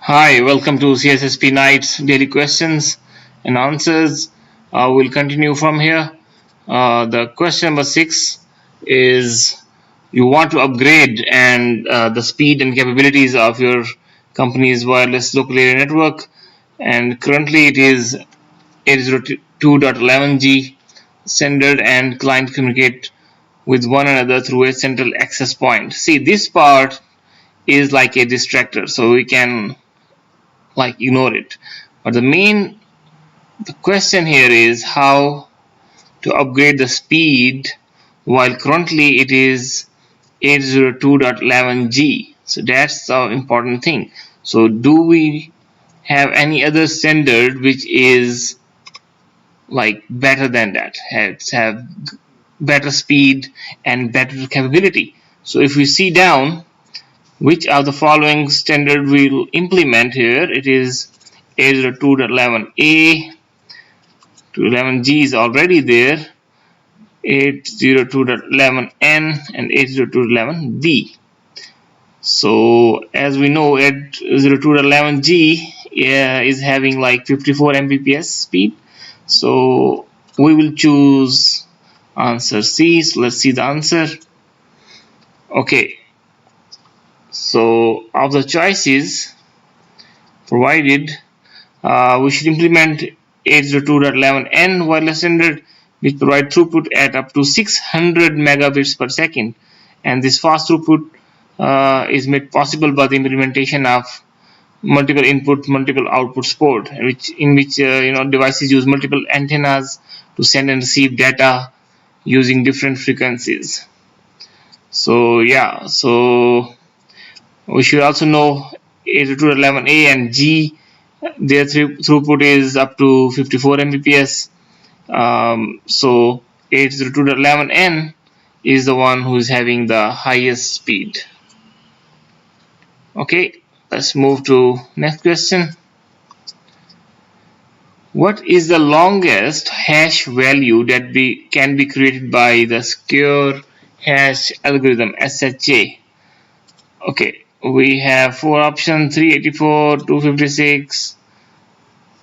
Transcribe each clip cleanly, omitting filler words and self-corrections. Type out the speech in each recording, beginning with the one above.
Hi, welcome to CISSP Night's daily questions and answers. We'll continue from here. The question number 6 is you want to upgrade and the speed and capabilities of your company's wireless local area network, and currently it is 802.11g standard, and client communicate with one another through a central access point. See, this part is like a distractor, so we can ignore it. But the question here is how to upgrade the speed while currently it is 802.11g. So that's the important thing. So do we have any other standard which is better than that, have better speed and better capability? So if we see down, which of the following standard we'll implement here? It is 802.11a to 11g is already there, 802.11n and 802.11d. So as we know, 802.11g is having like 54 mbps speed. So we will choose answer C. So let's see the answer. Okay, so of the choices provided, we should implement 802.11n wireless standard, which provide throughput at up to 600 megabits per second, and this fast throughput is made possible by the implementation of multiple input multiple output support, which devices use multiple antennas to send and receive data using different frequencies. So yeah, so we should also know 802.11a and G, their throughput is up to 54 mbps. So 802.11n is the one who is having the highest speed. Okay, let's move to next question. What is the longest hash value that can be created by the secure hash algorithm SHA? Okay, we have four options: 384, 256,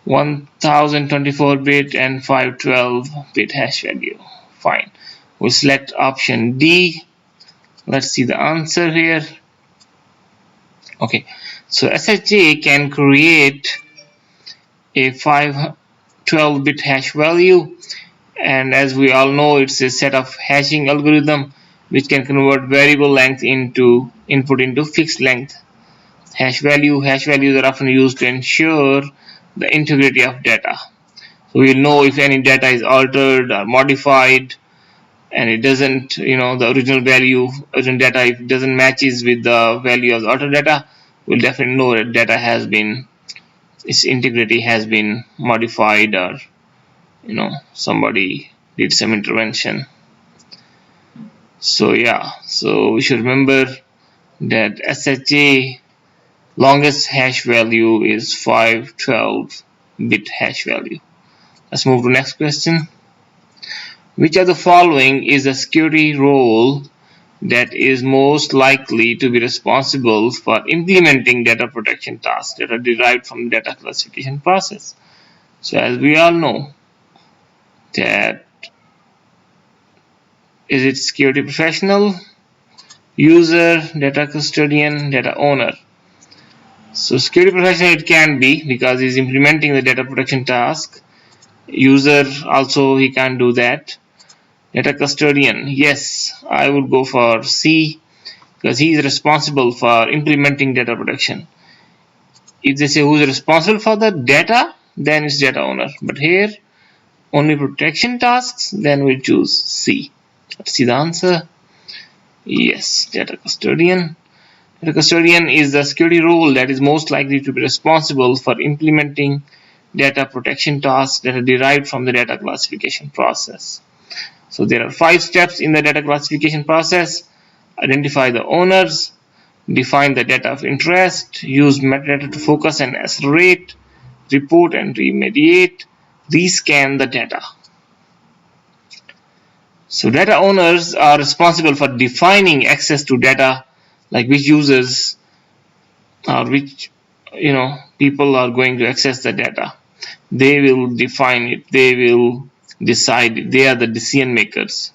1024 bit and 512 bit hash value. Fine, we'll select option D. Let's see the answer here. Okay, so SHA can create a 512 bit hash value, and as we all know, it's a set of hashing algorithm which can convert variable length into input into fixed length hash value. Hash values are often used to ensure the integrity of data. So we'll know if any data is altered or modified and it doesn't, the original value, original data, if it doesn't matches with the value of the altered data, we'll definitely know that data has been, its integrity has been modified, or somebody did some intervention. So yeah, so we should remember that SHA longest hash value is 512 bit hash value. Let's move to next question. Which of the following is a security role that is most likely to be responsible for implementing data protection tasks that are derived from the data classification process? So as we all know, that is it security professional, user, data custodian, data owner? So security professional it can be, because he's implementing the data protection task. User also, he can't do that. Data custodian, yes, I would go for C, because he is responsible for implementing data protection. If they say who's responsible for the data, then it's data owner. But here, only protection tasks, then we choose C. Let's see the answer. Yes, data custodian. Data custodian is the security role that is most likely to be responsible for implementing data protection tasks that are derived from the data classification process. So there are 5 steps in the data classification process: identify the owners, define the data of interest, use metadata to focus and accelerate, report and remediate, rescan the data. So data owners are responsible for defining access to data, like which users or which people are going to access the data. They will define it, they will decide it. They are the decision makers.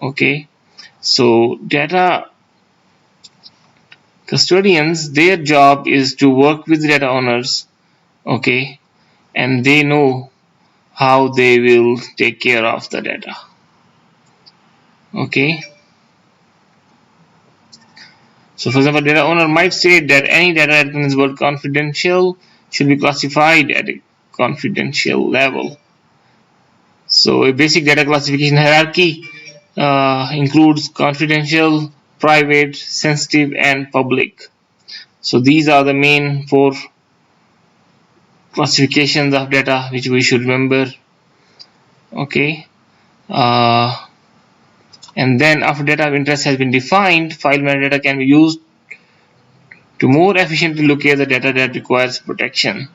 Okay, so data custodians, their job is to work with data owners. Okay, and they know how they will take care of the data. Okay, so for example, data owner might say that any data that contains word confidential should be classified at a confidential level. So a basic data classification hierarchy includes confidential, private, sensitive, and public. So these are the main four classifications of data which we should remember. Okay, uh, and then after data of interest has been defined, file metadata can be used to more efficiently locate the data that requires protection.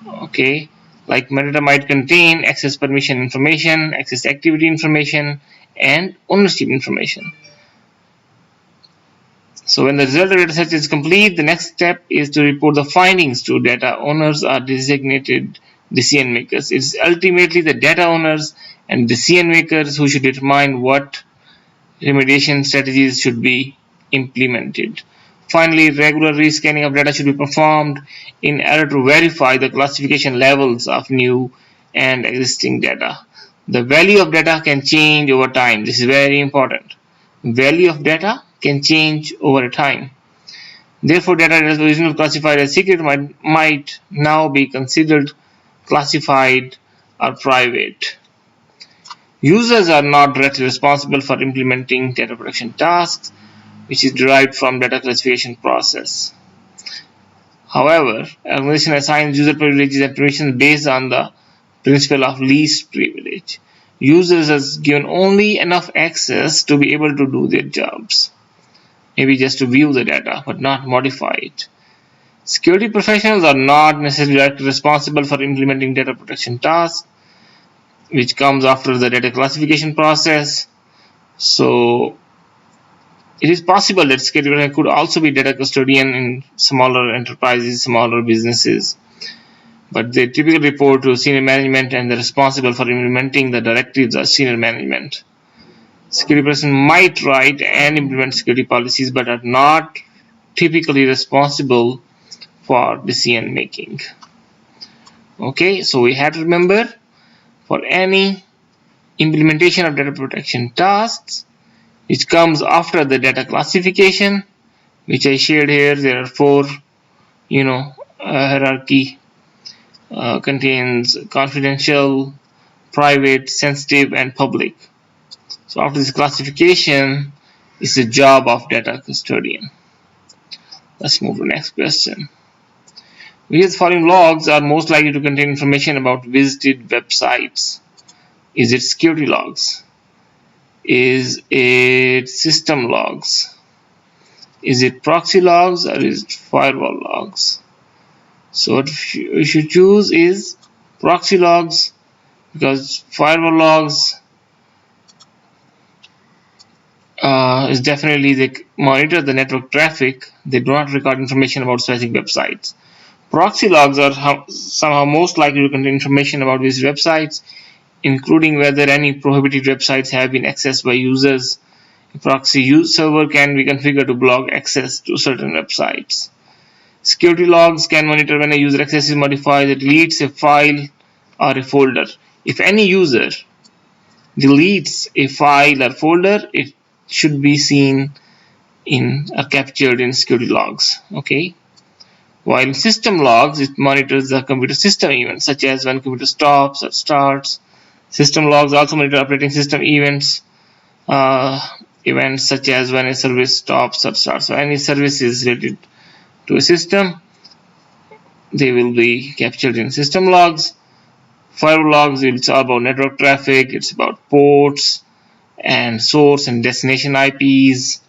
Okay, like metadata might contain access permission information, access activity information, and ownership information. So when the result of data search is complete, the next step is to report the findings to data owners or designated decision makers. It's ultimately the data owners and decision makers who should determine what remediation strategies should be implemented. Finally, regular rescanning of data should be performed in order to verify the classification levels of new and existing data. The value of data can change over time. This is very important. Value of data can change over time. Therefore, data that was originally classified as secret might now be considered classified or private. Users are not directly responsible for implementing data protection tasks, which is derived from data classification process. However, an organization assigns user privileges and permissions based on the principle of least privilege. Users are given only enough access to be able to do their jobs. Maybe just to view the data, but not modify it. Security professionals are not necessarily directly responsible for implementing data protection tasks, which comes after the data classification process. So it is possible that security professional could also be data custodian in smaller enterprises, smaller businesses, but they typically report to senior management and they're responsible for implementing the directives of senior management. Security person might write and implement security policies, but are not typically responsible for decision making. Okay, so we have to remember, for any implementation of data protection tasks which comes after the data classification, which I shared here, there are four, hierarchy contains confidential, private, sensitive, and public. So after this classification is the job of data custodian. Let's move to the next question. Which of the following logs are most likely to contain information about visited websites? Is it security logs? Is it system logs? Is it proxy logs, or is it firewall logs? So what we should choose is proxy logs, because firewall logs is definitely they monitor the network traffic. They do not record information about specific websites. Proxy logs are somehow most likely to contain information about these websites, including whether any prohibited websites have been accessed by users. A proxy server can be configured to block access to certain websites. Security logs can monitor when a user accesses, modifies, or deletes a file or a folder. If any user deletes a file or folder, it should be seen in or captured in security logs. Okay. While in system logs, it monitors the computer system events, such as when computer stops or starts. System logs also monitor operating system events, events such as when a service stops or starts. So any services related to a system, they will be captured in system logs. Firewall logs, it's all about network traffic, it's about ports and source and destination IPs,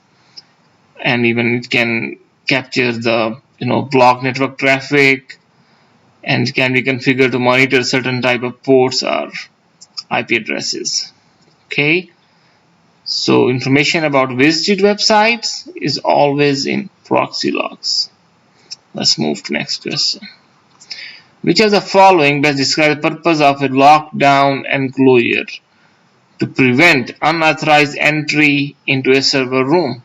and even it can capture the block network traffic, and it can be configured to monitor certain type of ports or IP addresses. Okay, so information about visited websites is always in proxy logs. Let's move to next question. Which of the following best describes the purpose of a lockdown enclosure? To prevent unauthorized entry into a server room.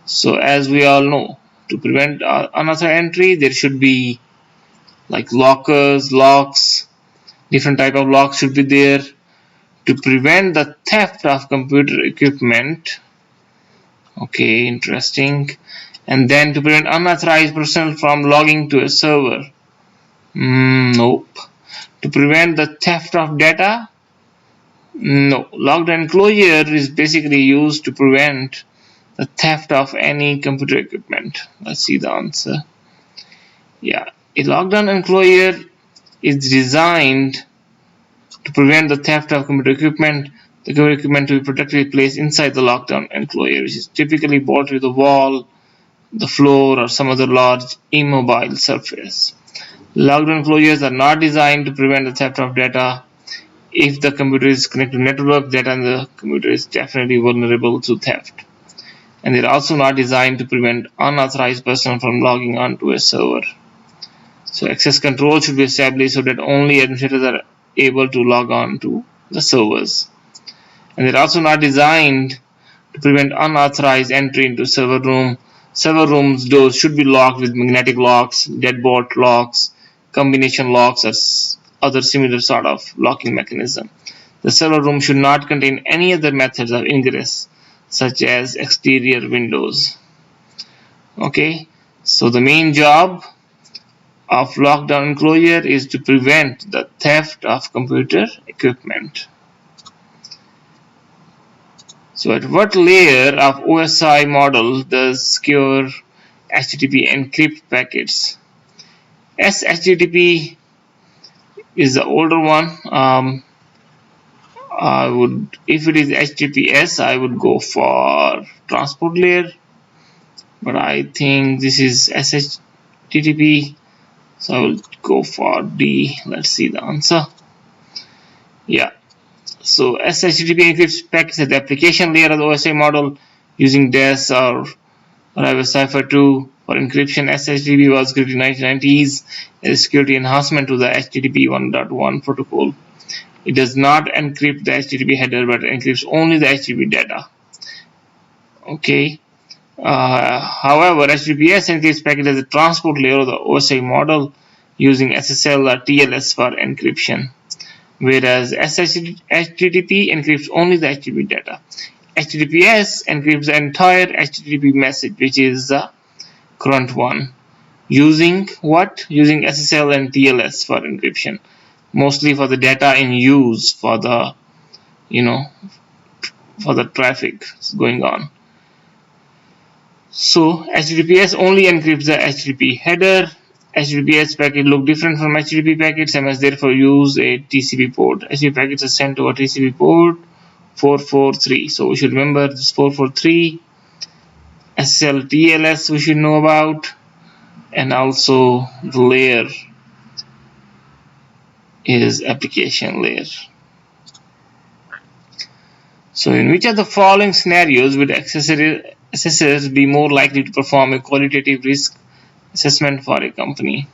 So as we all know, to prevent unauthorized entry, there should be like lockers, locks, different type of locks should be there. To prevent the theft of computer equipment. Okay, interesting. And then to prevent unauthorized personnel from logging to a server. Nope. To prevent the theft of data. No. Lockdown enclosure is basically used to prevent the theft of any computer equipment. Let's see the answer. Yeah, a lockdown enclosure is designed to prevent the theft of computer equipment. The computer equipment to be protectively placed inside the lockdown enclosure, which is typically bolted to the wall, the floor, or some other large immobile surface. Lockdown enclosures are not designed to prevent the theft of data. If the computer is connected to network, data on the computer is definitely vulnerable to theft. And they're also not designed to prevent unauthorized personnel from logging onto a server. So access control should be established so that only administrators are able to log on to the servers. And they're also not designed to prevent unauthorized entry into server room. Server rooms doors should be locked with magnetic locks, deadbolt locks, combination locks, or other similar sort of locking mechanism. The server room should not contain any other methods of ingress, such as exterior windows. Okay, so the main job of lockdown enclosure is to prevent the theft of computer equipment. So at what layer of OSI model does secure HTTP encrypt packets? SHTTP is the older one. If it is HTTPS, I would go for transport layer, but I think this is SHTTP, so I will go for D. Let's see the answer. Yeah, so SHTTP encrypts packets at the application layer of the OSI model using DES or Cipher 2 for encryption. SHTTP was created in the 1990s as a security enhancement to the HTTP 1.1 protocol. It does not encrypt the HTTP header, but encrypts only the HTTP data. Okay. However, HTTPS encrypts packets as a transport layer of the OSI model using SSL or TLS for encryption, whereas HTTP encrypts only the HTTP data. HTTPS encrypts the entire HTTP message, which is the current one, using what? Using SSL and TLS for encryption, mostly for the data in use for the for the traffic going on. So HTTPS only encrypts the HTTP header. HTTPS packet look different from HTTP packets and must therefore use a TCP port. HTTP packets are sent to a TCP port 443. So we should remember this 443. SSL TLS we should know about, and also the layer is application layer. So in which of the following scenarios would assessors be more likely to perform a qualitative risk assessment for a company?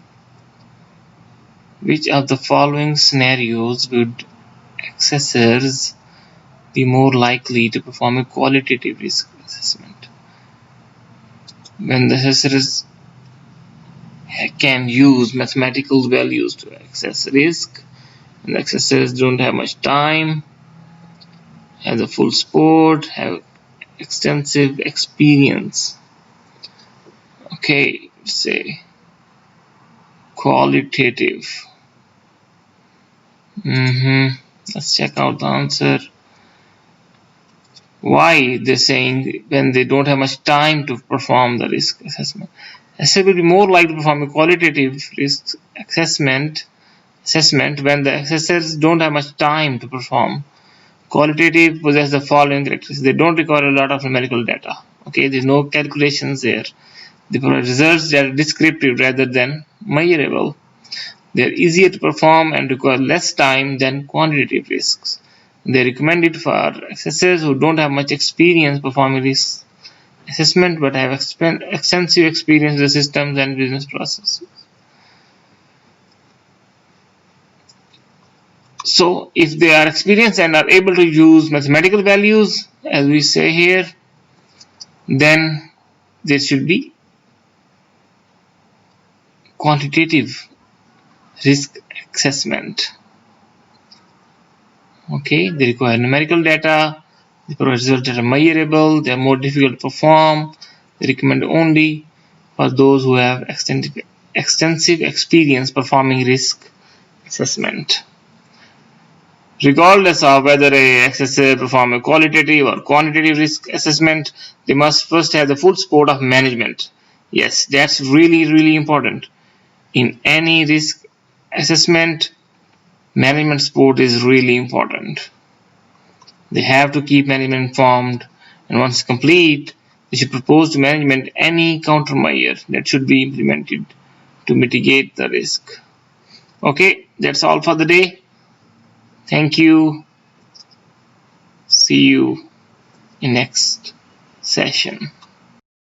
Which of the following scenarios would assessors be more likely to perform a qualitative risk assessment? When the assessors can use mathematical values to assess risk, and the assessors don't have much time, have the full support, have extensive experience. Okay, say qualitative. Let's check out the answer. Why they're saying when they don't have much time to perform the risk assessment? Assessor will be more likely to perform a qualitative risk assessment when the assessors don't have much time to perform. Qualitative possess the following characteristics. They don't require a lot of numerical data. Okay, there's no calculations there. They provide results that are descriptive rather than measurable. They are easier to perform and require less time than quantitative risks. They are recommended for assessors who don't have much experience performing risk assessment but have extensive experience in the systems and business processes. So if they are experienced and are able to use mathematical values, as we say here, then there should be quantitative risk assessment. Okay, they require numerical data, they provide results that are measurable, they are more difficult to perform, they recommend only for those who have extensive experience performing risk assessment. Regardless of whether a assessor perform a qualitative or quantitative risk assessment, they must first have the full support of management. Yes, that's really important. In any risk assessment, management support is really important. They have to keep management informed, and once complete, they should propose to management any countermeasure that should be implemented to mitigate the risk. Okay, that's all for the day. Thank you. See you in next session.